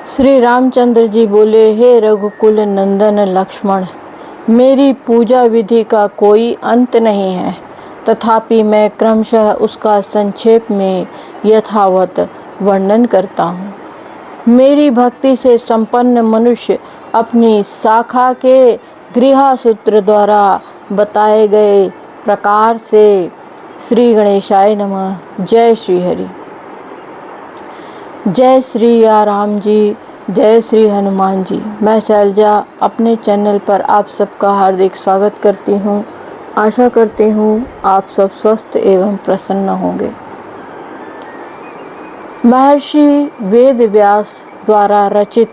श्री रामचंद्र जी बोले, हे रघुकुल नंदन लक्ष्मण, मेरी पूजा विधि का कोई अंत नहीं है, तथापि मैं क्रमशः उसका संक्षेप में यथावत वर्णन करता हूँ। मेरी भक्ति से संपन्न मनुष्य अपनी शाखा के गृह सूत्र द्वारा बताए गए प्रकार से श्री गणेशाय नमः। जय श्री हरि। जय श्री राम जी, जय श्री हनुमान जी। मैं शैलजा अपने चैनल पर आप सबका हार्दिक स्वागत करती हूँ। आशा करती हूँ आप सब स्वस्थ एवं प्रसन्न होंगे। महर्षि वेद व्यास द्वारा रचित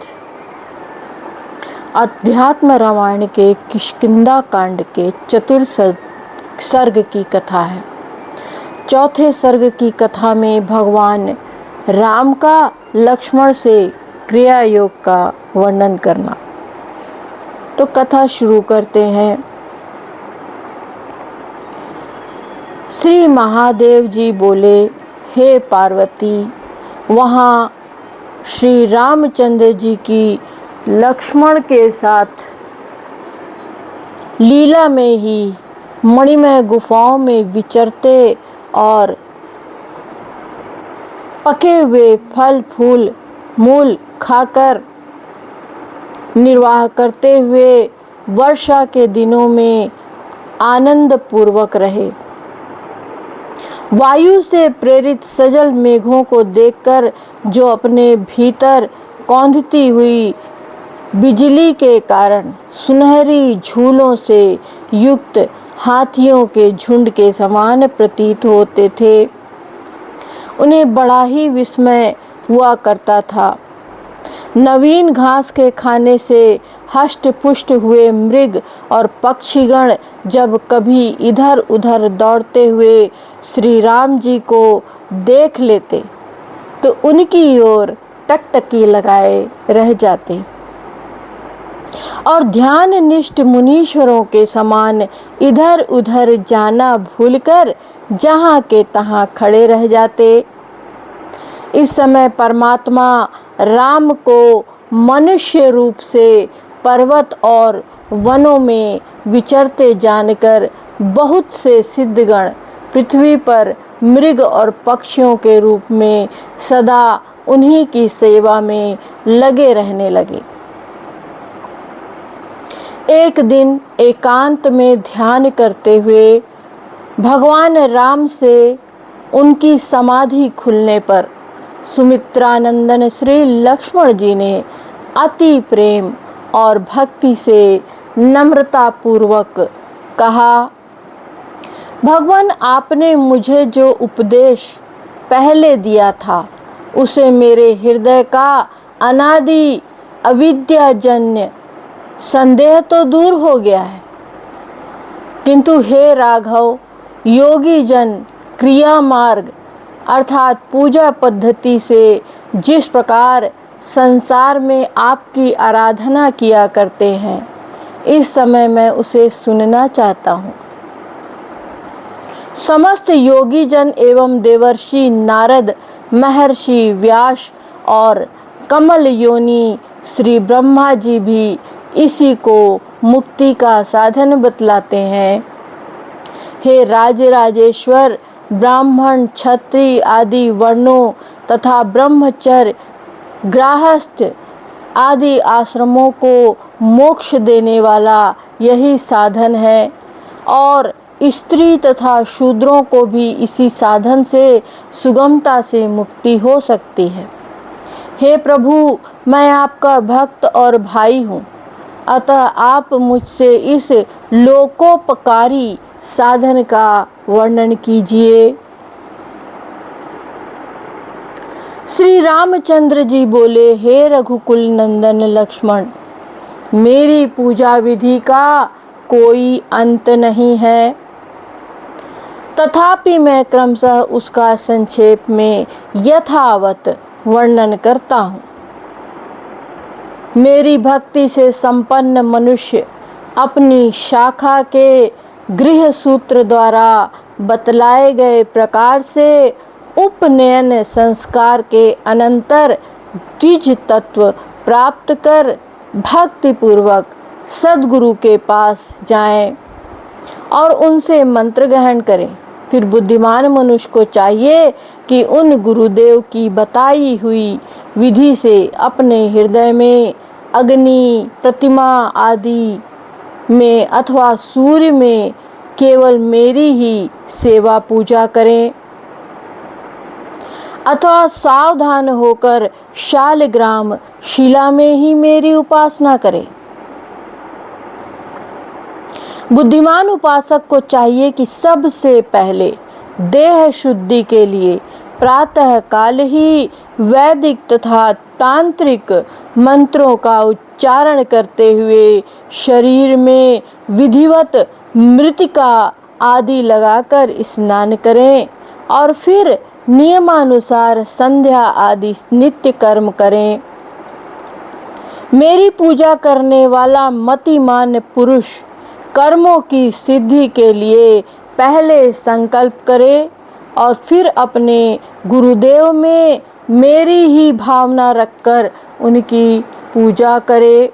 अध्यात्म रामायण के किष्किंधा कांड के चतुर्थ सर्ग की कथा है। चौथे सर्ग की कथा में भगवान राम का लक्ष्मण से क्रिया योग का वर्णन करना। तो कथा शुरू करते हैं। श्री महादेव जी बोले, हे पार्वती, वहाँ श्री रामचंद्र जी की लक्ष्मण के साथ लीला में ही मणिमय गुफाओं में विचरते और पके हुए फल फूल मूल खाकर निर्वाह करते हुए वर्षा के दिनों में आनंद पूर्वक रहे। वायु से प्रेरित सजल मेघों को देखकर जो अपने भीतर कौंधती हुई बिजली के कारण सुनहरी झूलों से युक्त हाथियों के झुंड के समान प्रतीत होते थे, उन्हें बड़ा ही विस्मय हुआ करता था। नवीन घास के खाने से हष्ट पुष्ट हुए मृग और पक्षीगण जब कभी इधर उधर दौड़ते हुए श्री राम जी को देख लेते तो उनकी ओर टकटकी लगाए रह जाते और ध्यान निष्ठ मुनीश्वरों के समान इधर उधर जाना भूलकर जहाँ के तहाँ खड़े रह जाते। इस समय परमात्मा राम को मनुष्य रूप से पर्वत और वनों में विचरते जानकर बहुत से सिद्धगण पृथ्वी पर मृग और पक्षियों के रूप में सदा उन्हीं की सेवा में लगे रहने लगे। एक दिन एकांत में ध्यान करते हुए भगवान राम से उनकी समाधि खुलने पर सुमित्रानंदन श्री लक्ष्मण जी ने अति प्रेम और भक्ति से नम्रता पूर्वक कहा, भगवान, आपने मुझे जो उपदेश पहले दिया था उसे मेरे हृदय का अनादि अविद्याजन्य संदेह तो दूर हो गया है, किंतु हे राघव, योगी जन क्रिया मार्ग अर्थात पूजा पद्धति से जिस प्रकार संसार में आपकी आराधना किया करते हैं, इस समय मैं उसे सुनना चाहता हूँ। समस्त योगी जन एवं देवर्षि नारद, महर्षि व्यास और कमल योनि श्री ब्रह्मा जी भी इसी को मुक्ति का साधन बतलाते हैं। हे राजराजेश्वर, ब्राह्मण क्षत्रिय आदि वर्णों तथा ब्रह्मचर्य गृहस्थ आदि आश्रमों को मोक्ष देने वाला यही साधन है और स्त्री तथा शूद्रों को भी इसी साधन से सुगमता से मुक्ति हो सकती है। हे प्रभु, मैं आपका भक्त और भाई हूँ, अतः आप मुझसे इस लोकोपकारी साधन का वर्णन कीजिए। श्री रामचंद्र जी बोले, हे रघुकुल नंदन लक्ष्मण, मेरी पूजा विधि का कोई अंत नहीं है, तथापि मैं क्रमशः उसका संक्षेप में यथावत वर्णन करता हूँ। मेरी भक्ति से संपन्न मनुष्य अपनी शाखा के गृह सूत्र द्वारा बतलाए गए प्रकार से उपनयन संस्कार के अनंतर द्विज तत्व प्राप्त कर भक्ति पूर्वक सद्गुरु के पास जाएं और उनसे मंत्र ग्रहण करें। फिर बुद्धिमान मनुष्य को चाहिए कि उन गुरुदेव की बताई हुई विधि से अपने हृदय में अग्नि, प्रतिमा आदि में अथवा सूर्य में केवल मेरी ही सेवा पूजा करें, अथवा सावधान होकर शालग्राम शिला में ही मेरी उपासना करें। बुद्धिमान उपासक को चाहिए कि सबसे पहले देह शुद्धि के लिए प्रातः काल ही वैदिक तथा तांत्रिक मंत्रों का उच्चारण करते हुए शरीर में विधिवत मृतिका आदि लगाकर स्नान करें और फिर नियमानुसार संध्या आदि नित्य कर्म करें। मेरी पूजा करने वाला मतिमान पुरुष कर्मों की सिद्धि के लिए पहले संकल्प करे और फिर अपने गुरुदेव में मेरी ही भावना रखकर उनकी पूजा करे।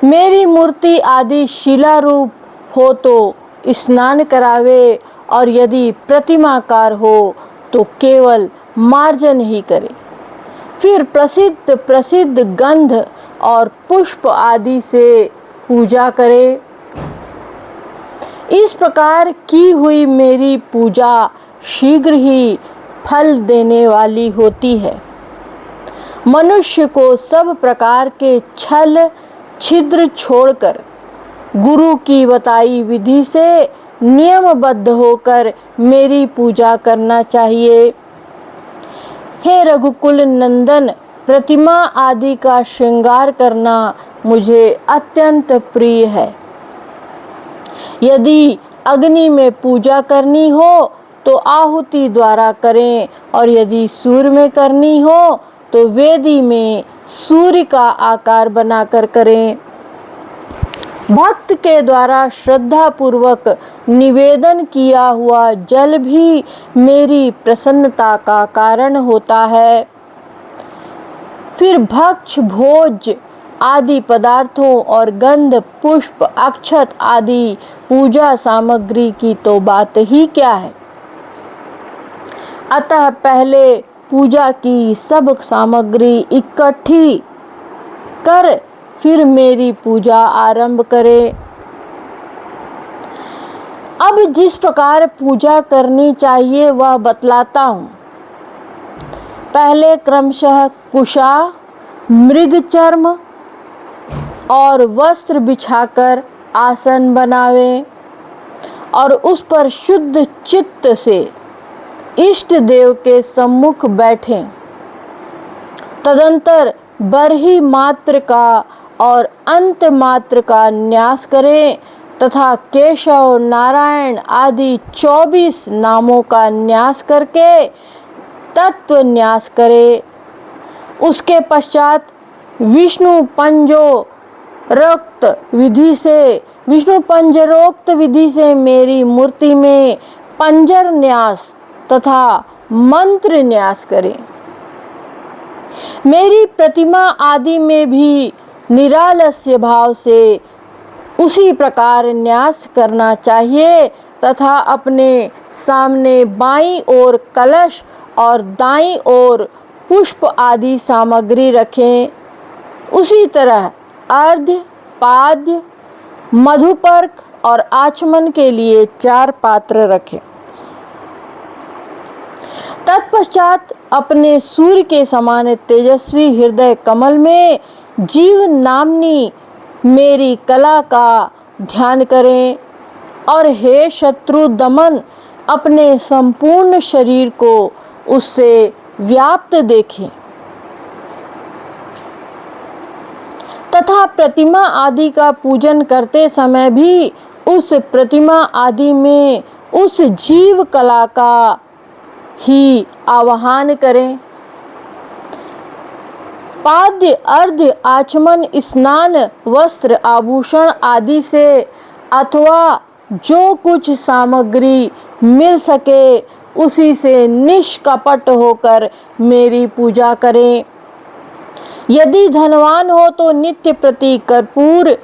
मेरी मूर्ति आदि शिला रूप हो तो स्नान करावे और यदि प्रतिमाकार हो तो केवल मार्जन ही करे। फिर प्रसिद्ध गंध और पुष्प आदि से पूजा करे। इस प्रकार की हुई मेरी पूजा शीघ्र ही फल देने वाली होती है। मनुष्य को सब प्रकार के छल छिद्र छोड़कर गुरु की बताई विधि से नियमबद्ध होकर मेरी पूजा करना चाहिए। हे रघुकुल नंदन, प्रतिमा आदि का श्रृंगार करना मुझे अत्यंत प्रिय है। यदि अग्नि में पूजा करनी हो तो आहुति द्वारा करें और यदि सूर्य में करनी हो तो वेदी में सूर्य का आकार बनाकर करें। भक्त के द्वारा श्रद्धा पूर्वक निवेदन किया हुआ जल भी मेरी प्रसन्नता का कारण होता है। फिर भक्ष भोज आदि पदार्थों और गंध पुष्प अक्षत आदि पूजा सामग्री की तो बात ही क्या है। अतः पहले पूजा की सब सामग्री इकट्ठी कर फिर मेरी पूजा आरंभ करें। अब जिस प्रकार पूजा करनी चाहिए वह बतलाता हूँ। पहले क्रमशः कुशा, मृग चर्म और वस्त्र बिछाकर आसन बनावें और उस पर शुद्ध चित्त से इष्ट देव के सम्मुख बैठें। तदंतर बरही मात्र का और अंत मात्र का न्यास करें तथा केशव, नारायण आदि 24 नामों का न्यास करके तत्व न्यास करें। उसके पश्चात विष्णु पंजरोक्त विधि से मेरी मूर्ति में पंजर न्यास तथा मंत्र न्यास करें। मेरी प्रतिमा आदि में भी निरालस्य भाव से उसी प्रकार न्यास करना चाहिए तथा अपने सामने बाईं ओर कलश और दाईं ओर पुष्प आदि सामग्री रखें। उसी तरह अर्घ्य, पाद्य, मधुपर्क और आचमन के लिए 4 पात्र रखें। तत्पश्चात अपने सूर्य के समान तेजस्वी हृदय कमल में जीव नामनी मेरी कला का ध्यान करें और हे शत्रु दमन अपने संपूर्ण शरीर को उससे व्याप्त देखें तथा प्रतिमा आदि का पूजन करते समय भी उस प्रतिमा आदि में उस जीव कला का ही आवाहन करें। पाद्य, अर्घ्य, आचमन, स्नान, वस्त्र, आभूषण आदि से अथवा जो कुछ सामग्री मिल सके उसी से निष्कपट होकर मेरी पूजा करें। यदि धनवान हो तो नित्य प्रति कर्पूर,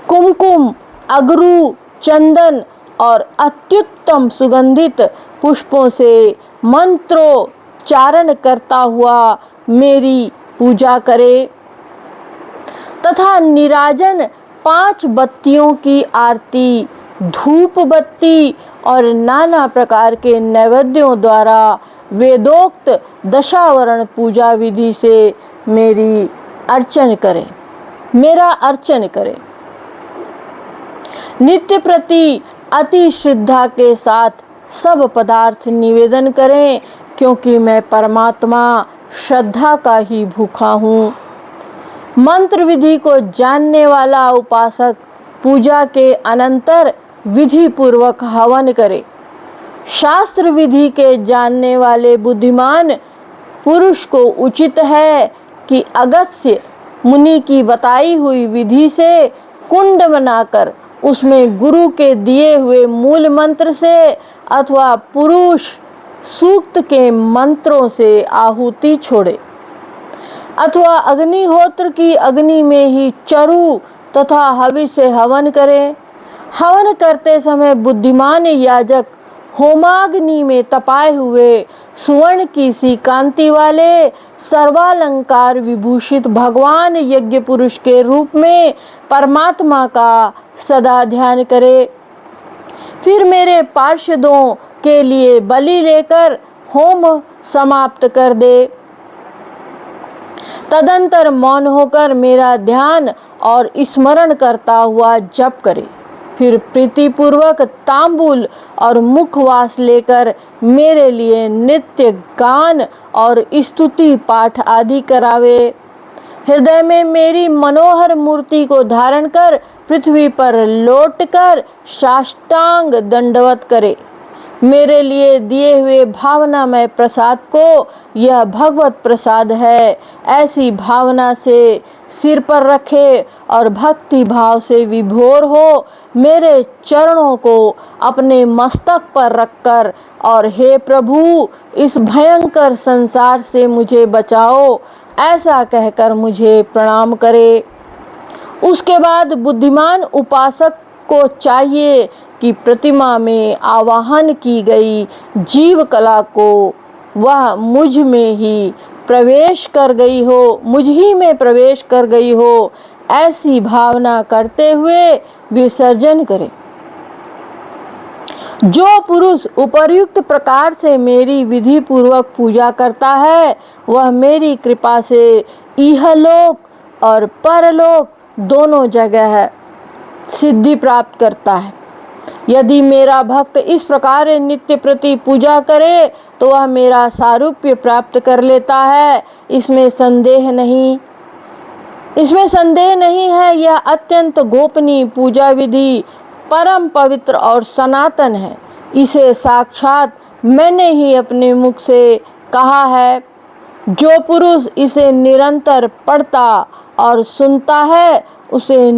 कुमकुम, अगरू, चंदन और अत्युत्तम सुगंधित पुष्पों से मंत्रोच्चारण करता हुआ मेरी पूजा करे तथा निराजन 5 बत्तियों की आरती, धूप बत्ती और नाना प्रकार के नैवेद्यों द्वारा वेदोक्त दशावरण पूजा विधि से मेरा अर्चन करे। नित्य प्रति अति श्रद्धा के साथ सब पदार्थ निवेदन करें, क्योंकि मैं परमात्मा श्रद्धा का ही भूखा हूँ। मंत्र विधि को जानने वाला उपासक पूजा के अनंतर विधि पूर्वक हवन करे। शास्त्र विधि के जानने वाले बुद्धिमान पुरुष को उचित है कि अगस्त्य मुनि की बताई हुई विधि से कुंड बनाकर उसमें गुरु के दिए हुए मूल मंत्र से अथवा पुरुष सूक्त के मंत्रों से आहुति छोड़े अथवा अग्निहोत्र की अग्नि में ही चरु तथा हवि से हवन करे। हवन करते समय बुद्धिमान याजक होमाग्नि में तपाए हुए सुवर्ण की सी कांति वाले सर्वालंकार विभूषित भगवान यज्ञ पुरुष के रूप में परमात्मा का सदा ध्यान करे। फिर मेरे पार्षदों के लिए बलि लेकर होम समाप्त कर दे। तदंतर मौन होकर मेरा ध्यान और स्मरण करता हुआ जप करे। फिर प्रीतिपूर्वक तांबूल और मुखवास लेकर मेरे लिए नित्य गान और स्तुति पाठ आदि करावे। हृदय में मेरी मनोहर मूर्ति को धारण कर पृथ्वी पर लौटकर साष्टांग दंडवत करे। मेरे लिए दिए हुए भावनामय प्रसाद को यह भगवत प्रसाद है ऐसी भावना से सिर पर रखे और भक्ति भाव से विभोर हो मेरे चरणों को अपने मस्तक पर रखकर और हे प्रभु इस भयंकर संसार से मुझे बचाओ ऐसा कहकर मुझे प्रणाम करे। उसके बाद बुद्धिमान उपासक को चाहिए कि प्रतिमा में आवाहन की गई जीव कला को वह मुझ ही में प्रवेश कर गई हो ऐसी भावना करते हुए विसर्जन करे। जो पुरुष उपर्युक्त प्रकार से मेरी विधि पूर्वक पूजा करता है वह मेरी कृपा से इहलोक और परलोक दोनों जगह सिद्धि प्राप्त करता है। यदि मेरा भक्त इस प्रकार नित्य प्रति पूजा करे तो वह मेरा सारूप्य प्राप्त कर लेता है। इसमें संदेह नहीं है। यह अत्यंत गोपनीय पूजा विधि परम पवित्र और सनातन है। इसे साक्षात मैंने ही अपने मुख से कहा है। जो पुरुष इसे निरंतर पढ़ता और सुनता है उसे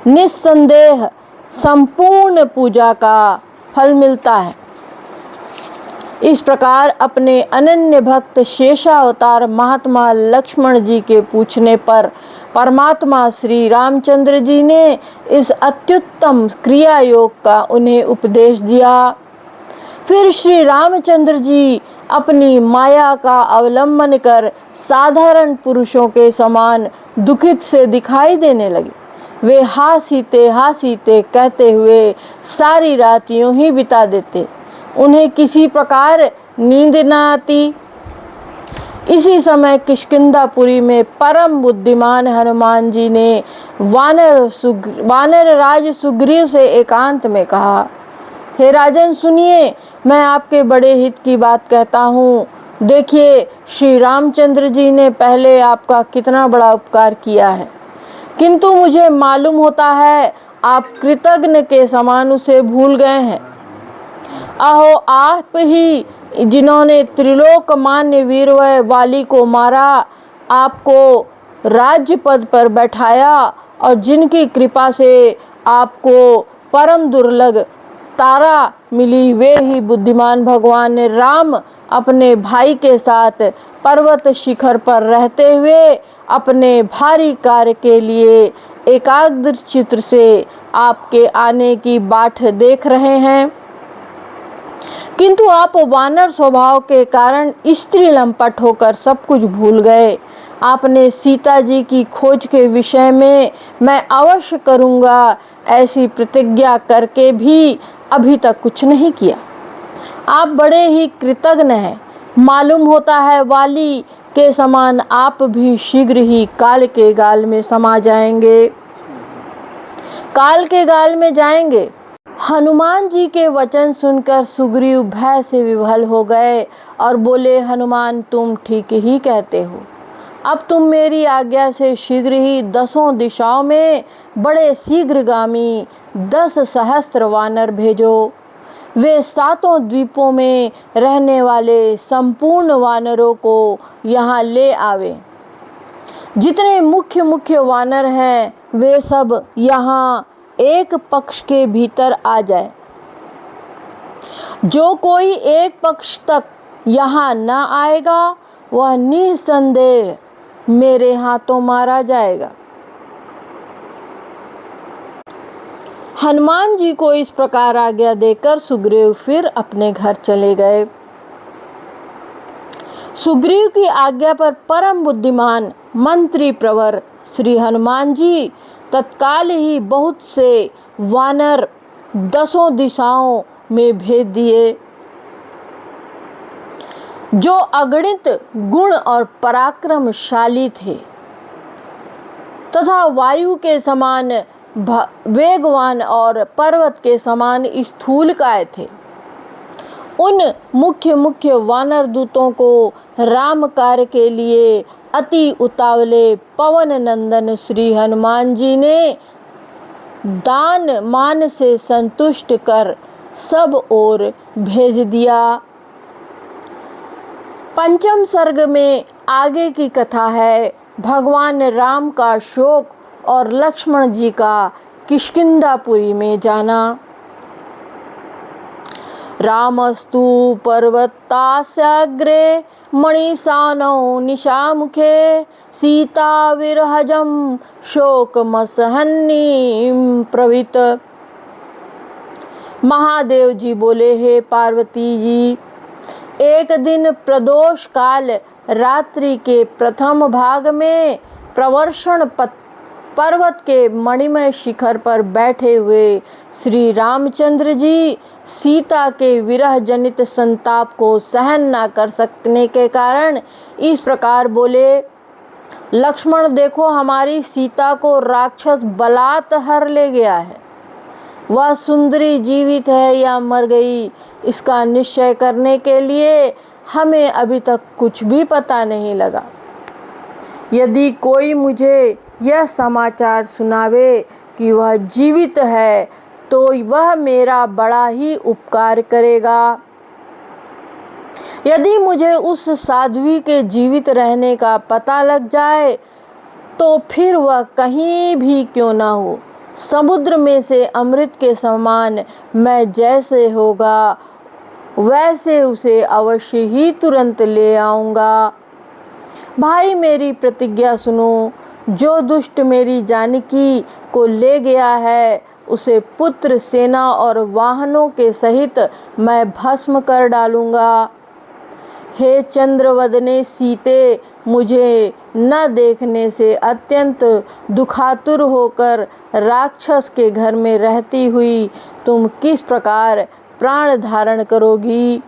निस्संदेह संपूर्ण पूजा का फल मिलता है। इस प्रकार अपने अनन्य भक्त शेषावतार महात्मा लक्ष्मण जी के पूछने पर परमात्मा श्री रामचंद्र जी ने इस अत्युत्तम क्रिया योग का उन्हें उपदेश दिया। फिर श्री रामचंद्र जी अपनी माया का अवलंबन कर साधारण पुरुषों के समान दुखित से दिखाई देने लगे। वे हासीते कहते हुए सारी रात यूं ही बिता देते। उन्हें किसी प्रकार नींद न आती। इसी समय किष्किंधापुरी में परम बुद्धिमान हनुमान जी ने वानर राज सुग्रीव से एकांत में कहा, हे राजन सुनिए, मैं आपके बड़े हित की बात कहता हूँ। देखिए श्री रामचंद्र जी ने पहले आपका कितना बड़ा उपकार किया है, किंतु मुझे मालूम होता है आप कृतज्ञ के समान उसे भूल गए हैं। अहो आप ही जिन्होंने त्रिलोक मान्य वीरवय वाली को मारा, आपको राज्य पद पर बैठाया और जिनकी कृपा से आपको परम दुर्लभ तारा मिली, वे ही बुद्धिमान भगवान राम अपने भाई के साथ पर्वत शिखर पर रहते हुए अपने भारी कार्य के लिए एकाग्र चित्र से आपके आने की बाट देख रहे हैं। किंतु आप वानर स्वभाव के कारण स्त्री लंपट होकर सब कुछ भूल गए। आपने सीता जी की खोज के विषय में मैं अवश्य करूंगा ऐसी प्रतिज्ञा करके भी अभी तक कुछ नहीं किया। आप बड़े ही कृतज्ञ हैं। मालूम होता है वाली के समान आप भी शीघ्र ही काल के गाल में समा जाएंगे, काल के गाल में जाएंगे। हनुमान जी के वचन सुनकर सुग्रीव भय से विह्वल हो गए और बोले, हनुमान तुम ठीक ही कहते हो। अब तुम मेरी आज्ञा से शीघ्र ही 10 दिशाओं में बड़े शीघ्रगामी 10 सहस्त्र वानर भेजो। वे 7 द्वीपों में रहने वाले संपूर्ण वानरों को यहाँ ले आवे। जितने मुख्य मुख्य वानर हैं वे सब यहाँ एक पक्ष के भीतर आ जाए। जो कोई एक पक्ष तक यहाँ न आएगा वह निसंदेह मेरे हाथों मारा जाएगा। हनुमान जी को इस प्रकार आज्ञा देकर सुग्रीव फिर अपने घर चले गए। सुग्रीव की आज्ञा पर परम बुद्धिमान मंत्री प्रवर श्री हनुमान जी तत्काल ही बहुत से वानर 10 दिशाओं में भेज दिए, जो अगणित गुण और पराक्रमशाली थे तथा वायु के समान वेगवान और पर्वत के समान स्थूलकाय थे। उन मुख्य मुख्य वानर दूतों को राम कार्य के लिए अति उतावले पवन नंदन श्री हनुमान जी ने दान मान से संतुष्ट कर सब ओर भेज दिया। पंचम सर्ग में आगे की कथा है भगवान राम का शोक और लक्ष्मण जी का किष्किंधापुरी में जाना। रामस्तु पर्वतास्याग्रे मणिसानौ निशामुखे सीता विरहजं शोकमसहनीं प्रवित। महादेव जी बोले, हे पार्वती जी, एक दिन प्रदोष काल रात्रि के प्रथम भाग में प्रवर्षण पर्वत के मणिमय शिखर पर बैठे हुए श्री रामचंद्र जी सीता के विरह जनित संताप को सहन न कर सकने के कारण इस प्रकार बोले, लक्ष्मण देखो, हमारी सीता को राक्षस बलात् हर ले गया है। वह सुंदरी जीवित है या मर गई इसका निश्चय करने के लिए हमें अभी तक कुछ भी पता नहीं लगा। यदि कोई मुझे यह समाचार सुनावे कि वह जीवित है तो वह मेरा बड़ा ही उपकार करेगा। यदि मुझे उस साध्वी के जीवित रहने का पता लग जाए तो फिर वह कहीं भी क्यों ना हो, समुद्र में से अमृत के समान मैं जैसे होगा वैसे उसे अवश्य ही तुरंत ले आऊँगा। भाई मेरी प्रतिज्ञा सुनो, जो दुष्ट मेरी जानकी को ले गया है उसे पुत्र, सेना और वाहनों के सहित मैं भस्म कर डालूँगा। हे चंद्रवदने सीते, मुझे न देखने से अत्यंत दुखातुर होकर राक्षस के घर में रहती हुई तुम किस प्रकार प्राण धारण करोगी।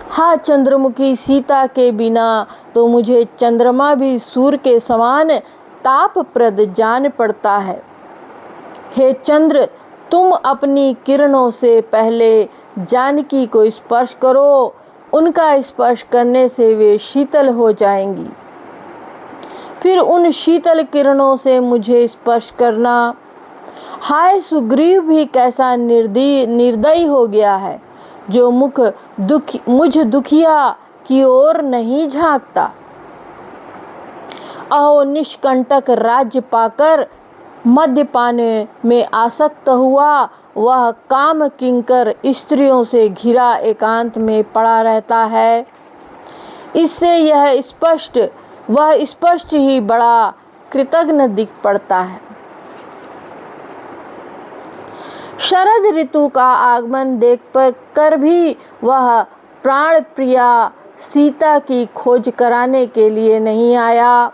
हाँ चंद्रमुखी, सीता के बिना तो मुझे चंद्रमा भी सूर्य के समान तापप्रद जान पड़ता है। हे चंद्र, तुम अपनी किरणों से पहले जानकी को स्पर्श करो, उनका स्पर्श करने से वे शीतल हो जाएंगी। फिर उन शीतल किरणों से मुझे स्पर्श करना। हाय सुग्रीव भी कैसा निर्दयी हो गया है, जो मुझ दुखिया की ओर नहीं झांकता। अहो निष्कंटक राज्य पाकर मद्यपान में आसक्त हुआ वह काम किंकर स्त्रियों से घिरा एकांत में पड़ा रहता है। इससे वह स्पष्ट ही बड़ा कृतघ्न दिख पड़ता है। शरद ऋतु का आगमन देख कर भी वह प्राण प्रिया सीता की खोज कराने के लिए नहीं आया।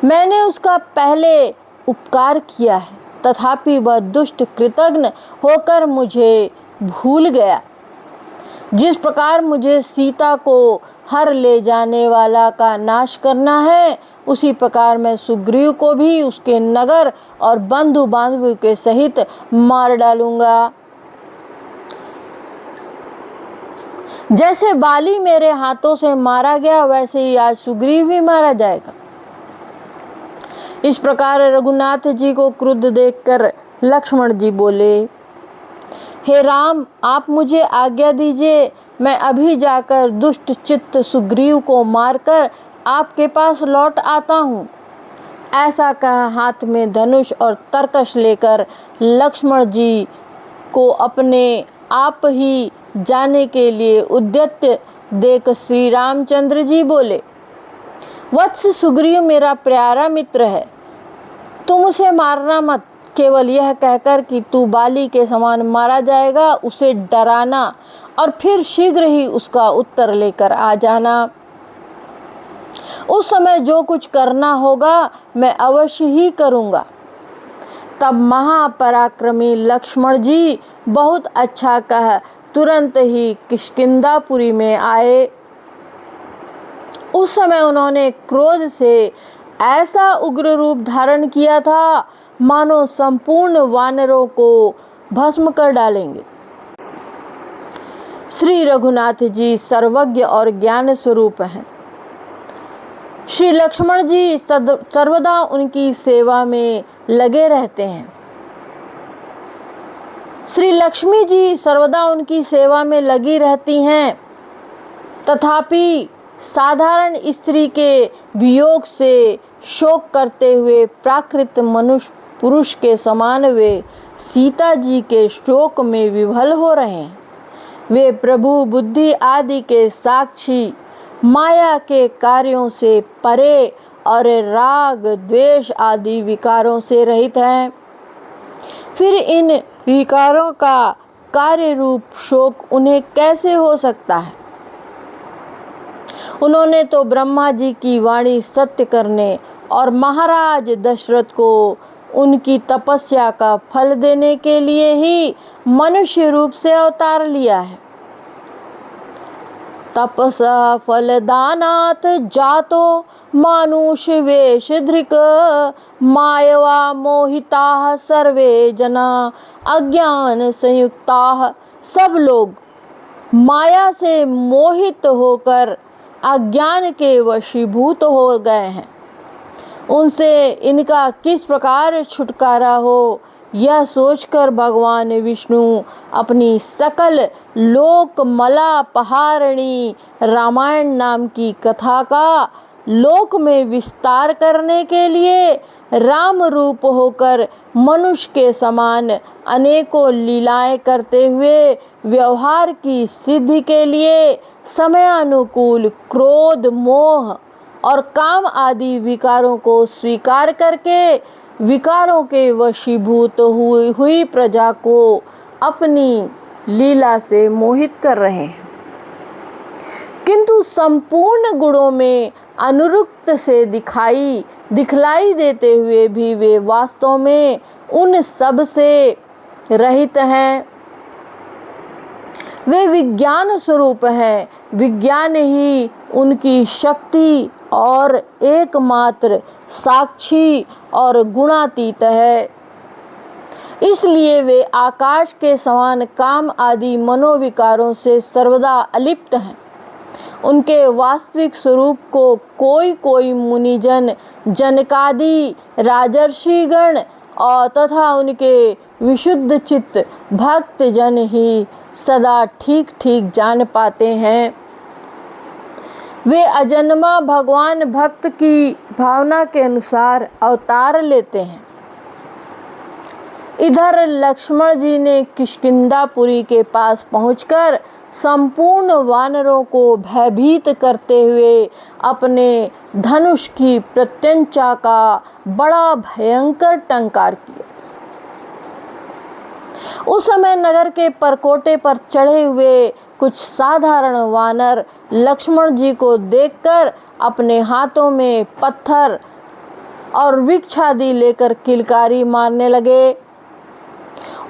मैंने उसका पहले उपकार किया है, तथापि वह दुष्ट कृतघ्न होकर मुझे भूल गया। जिस प्रकार मुझे सीता को हर ले जाने वाला का नाश करना है, उसी प्रकार मैं सुग्रीव को भी उसके नगर और बंधु बांधवों के सहित मार डालूंगा। जैसे बाली मेरे हाथों से मारा गया, वैसे ही आज सुग्रीव भी मारा जाएगा। इस प्रकार रघुनाथ जी को क्रुद्ध देखकर लक्ष्मण जी बोले, हे राम, आप मुझे आज्ञा दीजिए, मैं अभी जाकर दुष्ट चित्त सुग्रीव को मारकर आपके पास लौट आता हूँ। ऐसा कह हाथ में धनुष और तरकश लेकर लक्ष्मण जी को अपने आप ही जाने के लिए उद्यत देख श्री रामचंद्र जी बोले, वत्स सुग्रीव मेरा प्यारा मित्र है, तुम उसे मारना मत। केवल यह कहकर कि तू बाली के समान मारा जाएगा, उसे डराना और फिर शीघ्र ही उसका उत्तर लेकर आ जाना। उस समय जो कुछ करना होगा मैं अवश्य ही करूँगा। तब महापराक्रमी लक्ष्मण जी बहुत अच्छा कह तुरंत ही किष्किंधापुरी में आए। उस समय उन्होंने क्रोध से ऐसा उग्र रूप धारण किया था, मानो संपूर्ण वानरों को भस्म कर डालेंगे। श्री रघुनाथ जी सर्वज्ञ और ज्ञान स्वरूप हैं। श्री लक्ष्मण जी सर्वदा उनकी सेवा में लगे रहते हैं। श्री लक्ष्मी जी सर्वदा उनकी सेवा में लगी रहती हैं, तथापि साधारण स्त्री के वियोग से शोक करते हुए प्राकृत मनुष्य पुरुष के समान वे सीता जी के शोक में विभल हो रहे हैं। वे प्रभु बुद्धि आदि के साक्षी, माया के कार्यों से परे और राग द्वेष आदि विकारों से रहित हैं। फिर इन विकारों का कार्य रूप शोक उन्हें कैसे हो सकता है? उन्होंने तो ब्रह्मा जी की वाणी सत्य करने और महाराज दशरथ को उनकी तपस्या का फल देने के लिए ही मनुष्य रूप से अवतार लिया है। तपसा फलदानात् जातो मानुष वेश धृक मायवा मोहिताः सर्वे जना अज्ञान संयुक्ताः। सब लोग माया से मोहित होकर अज्ञान के वशीभूत हो गए हैं। उनसे इनका किस प्रकार छुटकारा हो, यह सोचकर भगवान विष्णु अपनी सकल लोकमला पहारणी रामायण नाम की कथा का लोक में विस्तार करने के लिए राम रूप होकर मनुष्य के समान अनेकों लीलाएं करते हुए व्यवहार की सिद्धि के लिए समयानुकूल क्रोध, मोह और काम आदि विकारों को स्वीकार करके विकारों के वशीभूत हुई प्रजा को अपनी लीला से मोहित कर रहे हैं। किंतु संपूर्ण गुणों में अनुरुक्त से दिखलाई देते हुए भी वे वास्तव में उन सब से रहित हैं। वे विज्ञान स्वरूप हैं। विज्ञान ही उनकी शक्ति और एकमात्र साक्षी और गुणातीत है। इसलिए वे आकाश के समान काम आदि मनोविकारों से सर्वदा अलिप्त हैं। उनके वास्तविक स्वरूप को कोई मुनिजन, जनकादि राजर्षिगण और तथा उनके विशुद्ध चित्त भक्त जन ही सदा ठीक ठीक जान पाते हैं। वे अजन्मा भगवान भक्त की भावना के अनुसार अवतार लेते हैं। इधर लक्ष्मण जी ने किष्किंधापुरी के पास पहुंचकर संपूर्ण वानरों को भयभीत करते हुए अपने धनुष की प्रत्यंचा का बड़ा भयंकर टंकार किया। उस समय नगर के परकोटे पर चढ़े हुए कुछ साधारण वानर लक्ष्मण जी को देखकर अपने हाथों में पत्थर और वृक्ष आदि लेकर किलकारी मारने लगे।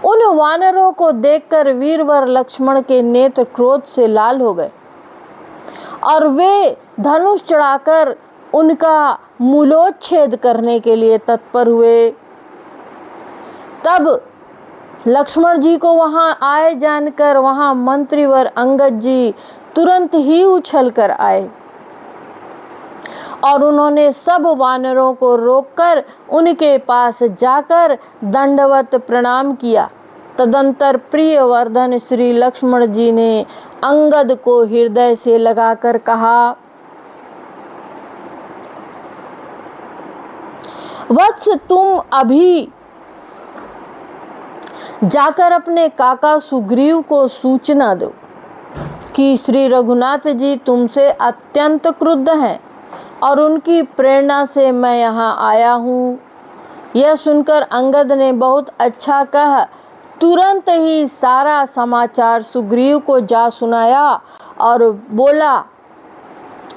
उन वानरों को देखकर वीरवर लक्ष्मण के नेत्र क्रोध से लाल हो गए और वे धनुष चढ़ाकर उनका मूलोच्छेद करने के लिए तत्पर हुए। तब लक्ष्मण जी को वहां आए जानकर वहां मंत्रीवर अंगद जी तुरंत ही उछल कर आए और उन्होंने सब वानरों को रोककर उनके पास जाकर दंडवत प्रणाम किया। तदंतर प्रियवर्धन श्री लक्ष्मण जी ने अंगद को हृदय से लगाकर कहा, वत्स तुम अभी जाकर अपने काका सुग्रीव को सूचना दो कि श्री रघुनाथ जी तुमसे अत्यंत क्रुद्ध हैं और उनकी प्रेरणा से मैं यहाँ आया हूँ। यह सुनकर अंगद ने बहुत अच्छा कहा तुरंत ही सारा समाचार सुग्रीव को जा सुनाया और बोला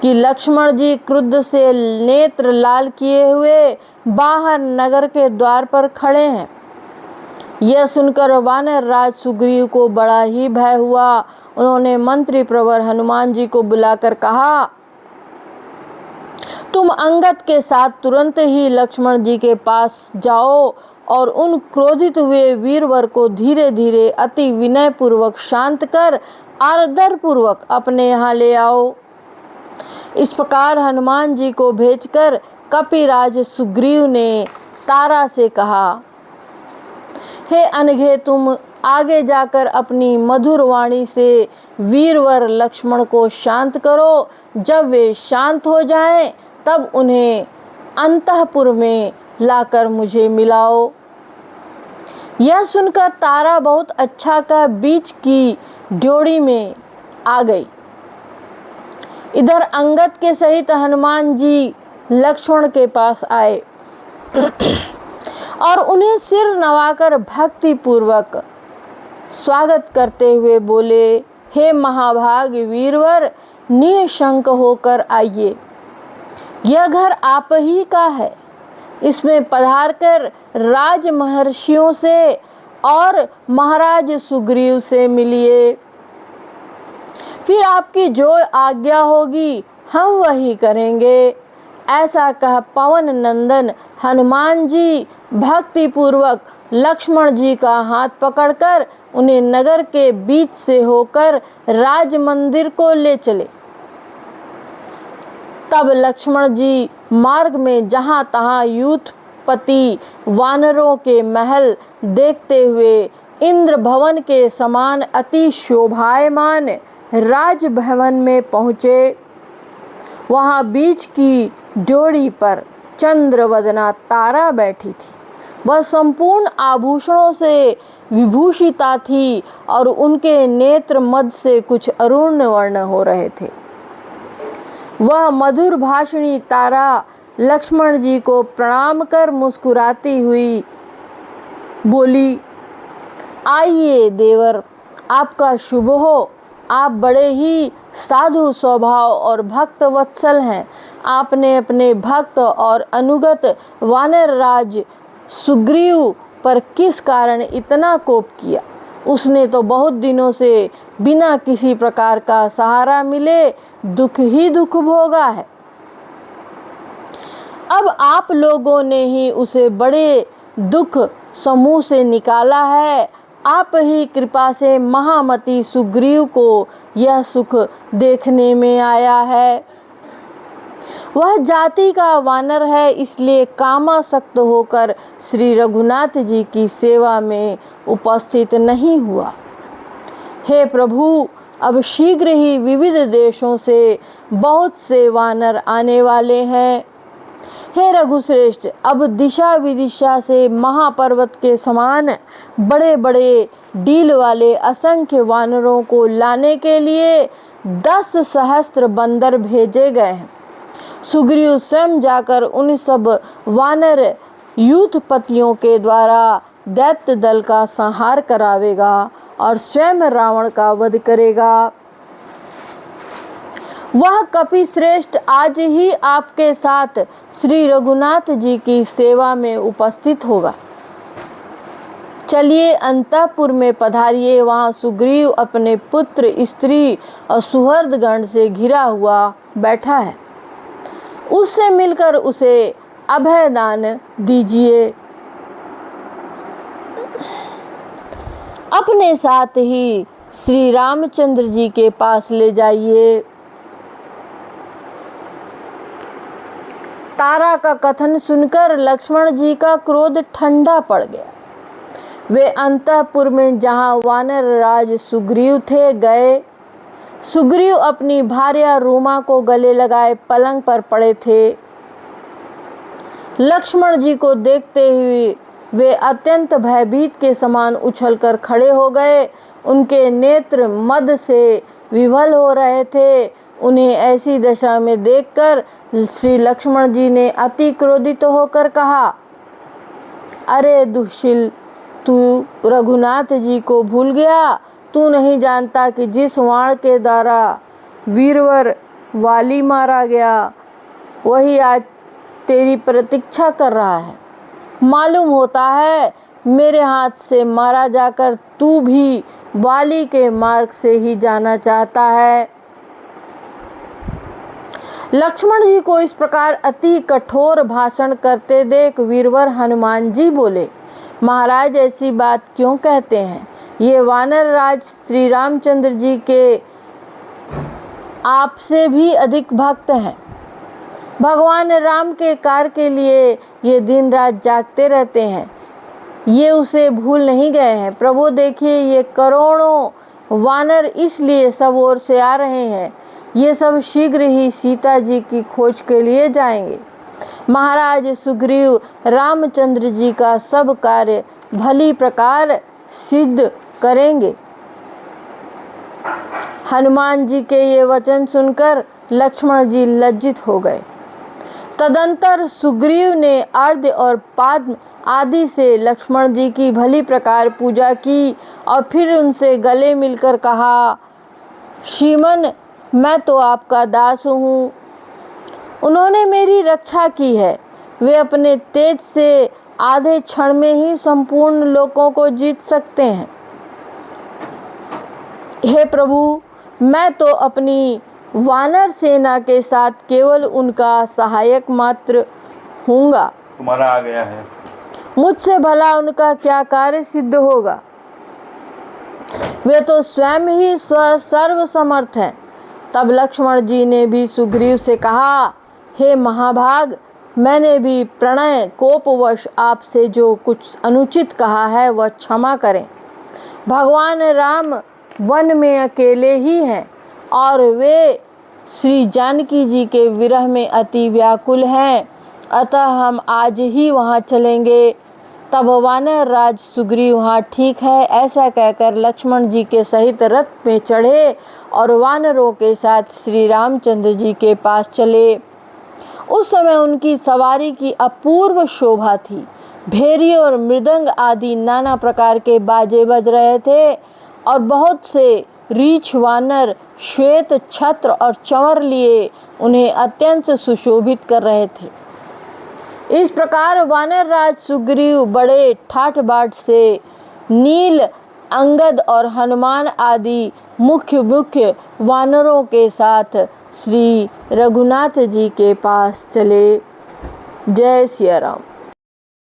कि लक्ष्मण जी क्रुद्ध से नेत्र लाल किए हुए बाहर नगर के द्वार पर खड़े हैं। यह सुनकर वानर राज सुग्रीव को बड़ा ही भय हुआ। उन्होंने मंत्री प्रवर हनुमान जी को बुलाकर कहा, तुम अंगद के साथ तुरंत ही लक्ष्मण जी के पास जाओ और उन क्रोधित हुए वीरवर को धीरे धीरे अति विनय पूर्वक शांत कर आदर पूर्वक अपने यहाँ ले आओ। इस प्रकार हनुमान जी को भेजकर कपिराज सुग्रीव ने तारा से कहा, हे अनघे तुम आगे जाकर अपनी मधुर वाणी से वीरवर लक्ष्मण को शांत करो। जब वे शांत हो जाएं तब उन्हें अंतःपुर में लाकर मुझे मिलाओ। यह सुनकर तारा बहुत अच्छा का बीच की ड्योढ़ी में आ गई। इधर अंगद के सहित हनुमान जी लक्ष्मण के पास आए और उन्हें सिर नवाकर भक्ति पूर्वक स्वागत करते हुए बोले, हे महाभाग वीरवर निशंक होकर आइए। यह घर आप ही का है। इसमें पधारकर राज महर्षियों से और महाराज सुग्रीव से मिलिए। फिर आपकी जो आज्ञा होगी हम वही करेंगे। ऐसा कह पवन नंदन हनुमान जी भक्ति पूर्वक लक्ष्मण जी का हाथ पकड़कर उन्हें नगर के बीच से होकर राज मंदिर को ले चले। तब लक्ष्मण जी मार्ग में जहाँ तहाँ यूथपति वानरों के महल देखते हुए इंद्र भवन के समान अति शोभायमान राजभवन में पहुँचे। वहाँ बीच की ड्योढ़ी पर चंद्रवदना तारा बैठी थी। वह संपूर्ण आभूषणों से विभूषिता थी और उनके नेत्र मद से कुछ अरुण वर्ण हो रहे थे। वह मधुर भाषणी तारा लक्ष्मण जी को प्रणाम कर मुस्कुराती हुई बोली, आइए देवर, आपका शुभ हो। आप बड़े ही साधु स्वभाव और भक्त वत्सल हैं। आपने अपने भक्त और अनुगत वानर राज सुग्रीव पर किस कारण इतना कोप किया? उसने तो बहुत दिनों से बिना किसी प्रकार का सहारा मिले दुख ही दुख भोगा है। अब आप लोगों ने ही उसे बड़े दुख समूह से निकाला है। आप ही कृपा से महामती सुग्रीव को यह सुख देखने में आया है। वह जाति का वानर है, इसलिए कामासक्त होकर श्री रघुनाथ जी की सेवा में उपस्थित नहीं हुआ। हे प्रभु, अब शीघ्र ही विविध देशों से बहुत से वानर आने वाले हैं। हे रघुश्रेष्ठ, अब दिशा विदिशा से महापर्वत के समान बड़े बड़े डील वाले असंख्य वानरों को लाने के लिए 10 सहस्त्र बंदर भेजे गए हैं। सुग्रीव स्वयं जाकर उन सब वानर यूथपतियों के द्वारा दैत्य दल का संहार करावेगा और स्वयं रावण का वध करेगा। वह कपि श्रेष्ठ आज ही आपके साथ श्री रघुनाथ जी की सेवा में उपस्थित होगा। चलिए अंतःपुर में पधारिए। वहाँ सुग्रीव अपने पुत्र, स्त्री और सुहृदगण से घिरा हुआ बैठा है। उससे मिलकर उसे अभय दान दीजिए। अपने साथ ही श्री रामचंद्र जी के पास ले जाइए। तारा का कथन सुनकर लक्ष्मण जी का क्रोध ठंडा पड़ गया। वे अंतःपुर में जहाँ वानर राज सुग्रीव थे गए। सुग्रीव अपनी भार्या रूमा को गले लगाए पलंग पर पड़े थे। लक्ष्मण जी को देखते हुए वे अत्यंत भयभीत के समान उछलकर खड़े हो गए। उनके नेत्र मद से विवल हो रहे थे। उन्हें ऐसी दशा में देखकर श्री लक्ष्मण जी ने अति क्रोधित होकर कहा, अरे दुःशील, तू रघुनाथ जी को भूल गया। तू नहीं जानता कि जिस वाण के द्वारा वीरवर वाली मारा गया वही आज तेरी प्रतीक्षा कर रहा है। मालूम होता है मेरे हाथ से मारा जाकर तू भी वाली के मार्ग से ही जाना चाहता है। लक्ष्मण जी को इस प्रकार अति कठोर भाषण करते देख वीरवर हनुमान जी बोले, महाराज ऐसी बात क्यों कहते हैं? ये वानर राज श्री रामचंद्र जी के आपसे भी अधिक भक्त हैं। भगवान राम के कार्य के लिए ये दिन रात जागते रहते हैं। ये उसे भूल नहीं गए हैं। प्रभु देखिए, ये करोड़ों वानर इसलिए सब ओर से आ रहे हैं। ये सब शीघ्र ही सीता जी की खोज के लिए जाएंगे। महाराज सुग्रीव रामचंद्र जी का सब कार्य भली प्रकार सिद्ध करेंगे। हनुमान जी के ये वचन सुनकर लक्ष्मण जी लज्जित हो गए। तदंतर सुग्रीव ने अर्घ्य और पाद्म आदि से लक्ष्मण जी की भली प्रकार पूजा की और फिर उनसे गले मिलकर कहा, श्रीमन, मैं तो आपका दास हूँ। उन्होंने मेरी रक्षा की है। वे अपने तेज से आधे क्षण में ही संपूर्ण लोकों को जीत सकते हैं। हे प्रभु, मैं तो अपनी वानर सेना के साथ केवल उनका सहायक मात्र हूँगा। तुम्हारा आ गया है। मुझसे भला उनका क्या कार्य सिद्ध होगा? वे तो स्वयं ही सर्वसमर्थ हैं। तब लक्ष्मण जी ने भी सुग्रीव से कहा, हे महाभाग, मैंने भी प्रणय कोपवश आपसे जो कुछ अनुचित कहा है वह क्षमा करें। भगवान राम वन में अकेले ही हैं और वे श्री जानकी जी के विरह में अति व्याकुल हैं। अतः हम आज ही वहाँ चलेंगे। तब वानर राज सुग्रीव, हाँ ठीक है, ऐसा कहकर लक्ष्मण जी के सहित रथ में चढ़े और वानरों के साथ श्री रामचंद्र जी के पास चले। उस समय उनकी सवारी की अपूर्व शोभा थी। भेरी और मृदंग आदि नाना प्रकार के बाजे बज रहे थे और बहुत से रीछ वानर श्वेत छत्र और चंवर लिए उन्हें अत्यंत सुशोभित कर रहे थे। इस प्रकार वानर राज सुग्रीव बड़े ठाठ बाट से नील, अंगद और हनुमान आदि मुख्य वानरों के साथ श्री रघुनाथ जी के पास चले। जय सिया राम।